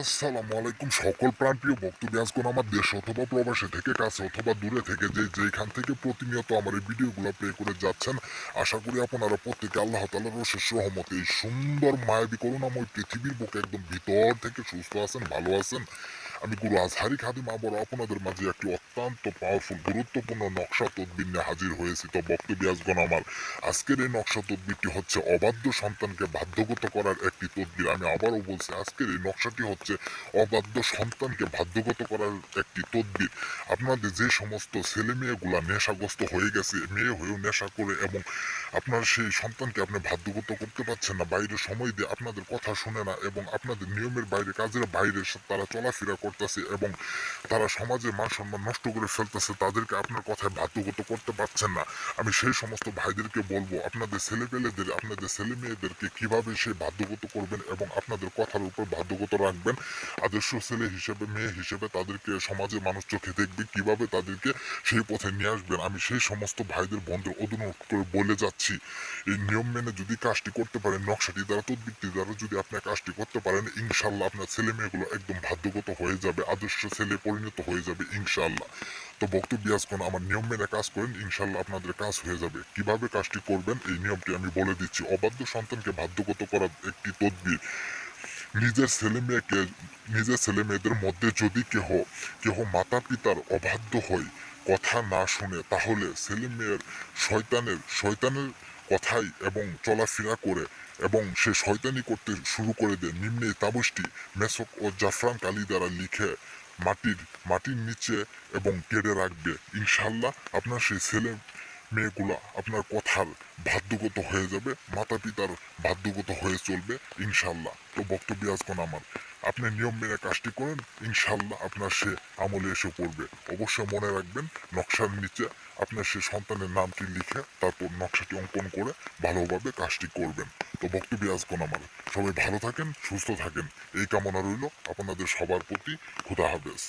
আসসালামু আলাইকুম সকল প্রাণপ্রিয় ভক্তবিয়াসগণ আমার দেশ অথবা প্রবাসে থেকে কাছে অথবা দূরে থেকে যেখান থেকে প্রতিনিয়ত আমার এই ভিডিওগুলো প্লে করে যাচ্ছেন। আশা করি আপনারা প্রত্যেকে আল্লাহ তাআলার অশেষ রহমতে এই সুন্দর মায়াবী করুণাময় পৃথিবীর বুকে একদম ভিতর থেকে সুস্থ আছেন, ভালো আছেন। আমি গুরু আজহারি খাদিম আবারও আপনাদের মাঝে একটি অত্যন্ত পাওয়ারফুল গুরুত্বপূর্ণ নকশা তদবির নিয়ে হাজির হয়েছি। তো ভক্তবিয়াসগণ আমার আজকের এই নকশা তদবিরটি হচ্ছে অবাধ্য সন্তানকে বাধ্যগত করার একটি তদবির। আমি আবারও বলছি, আজকের এই নকশাটি হচ্ছে অবাধ্য সন্তানকে বাধ্যগত করার একটি তদবির। আপনাদের যে সমস্ত ছেলে মেয়েগুলা নেশাগ্রস্ত হয়ে গেছে, মেয়ে হয়েও নেশা করে এবং আপনার সেই সন্তানকে আপনি বাধ্যগত করতে পারছেন না, বাইরে সময় দিয়ে আপনাদের কথা শুনে না এবং আপনাদের নিয়মের বাইরে, কাজের বাইরে তারা চলাফেরা করতেছে এবং তারা সমাজে মান সম্মান নষ্ট করে ফেলতেছে, তাদেরকে আপনার কথায় বাধ্যগত করতে পারছেন না। আমি সেই সমস্ত ভাইদেরকে বলবো, আপনাদের ছেলেপেলেদের, আপনাদের ছেলে মেয়েদেরকে কিভাবে সে বাধ্যগত করবেন এবং আপনাদের কথার উপর বাধ্যগত রাখবেন। আদর্শ ছেলে হিসেবে, মেয়ে হিসেবে তাদেরকে সমাজে মানুষ চোখে দেখবে, কিভাবে তাদেরকে সেই পথে নিয়ে আসবেন। আমি সেই সমস্ত ভাইদের বন্ধুর অনুরোধ করে বলে যাচ্ছি, এই নিয়ম মেনে যদি কাজটি করতে পারেন, নকশাটি দ্বারা, তদবিরটি দ্বারা যদি আপনার কাজটি করতে পারেন, ইনশাল্লাহ আপনার ছেলে মেয়েগুলো একদম বাধ্যগত হয়ে যাবে, আদর্শ ছেলে পরিণত হয়ে যাবে ইনশাল্লাহ। তো বক্তব্যাসকোন আমার নিয়ম মেনে কাজ করেন, ইনশাল্লাহ আপনাদের কাজ হয়ে যাবে। কিভাবে কাজটি করবেন এই নিয়মটি আমি বলে দিচ্ছি। অবাধ্য সন্তানকে বাধ্যগত করার একটি তদবির। নিজের ছেলে মেয়েকে, নিজের ছেলে মেয়েদের মধ্যে যদি কেহ কেহ মাতা পিতার অবাধ্য হয়, কথা না শুনে, তাহলে ছেলে মেয়ের শয়তানের কথাই এবং চলাফেরা করে এবং সে শয়তানি করতে শুরু করে দেয়, নিম্নে তাবুসটি মেসক ও জাফরান কালি দ্বারা লিখে মাটির নিচে এবং কেড়ে রাখবে। ইনশাল্লাহ আপনার সেই ছেলে মেয়েগুলা আপনার কথার বাধ্যগত হয়ে যাবে, মাতা পিতার বাধ্যগত হয়ে চলবে ইনশাল্লাহ। তো বক্তব্যাসকোন আমার, আপনি নিয়ম মেনে কাজটি করেন, ইনশাল্লাহ আপনার সে আমলে এসে পড়বে। অবশ্যই মনে রাখবেন, নকশার নিচে আপনার সে সন্তানের নামটি লিখে তারপর নকশাটি অঙ্কন করে ভালোভাবে কাজটি করবেন। তো বক্তব্যাসকোন আমার, সবাই ভালো থাকেন, সুস্থ থাকেন, এই কামনা রইল আপনাদের সবার প্রতি। খুদা হাফেজ।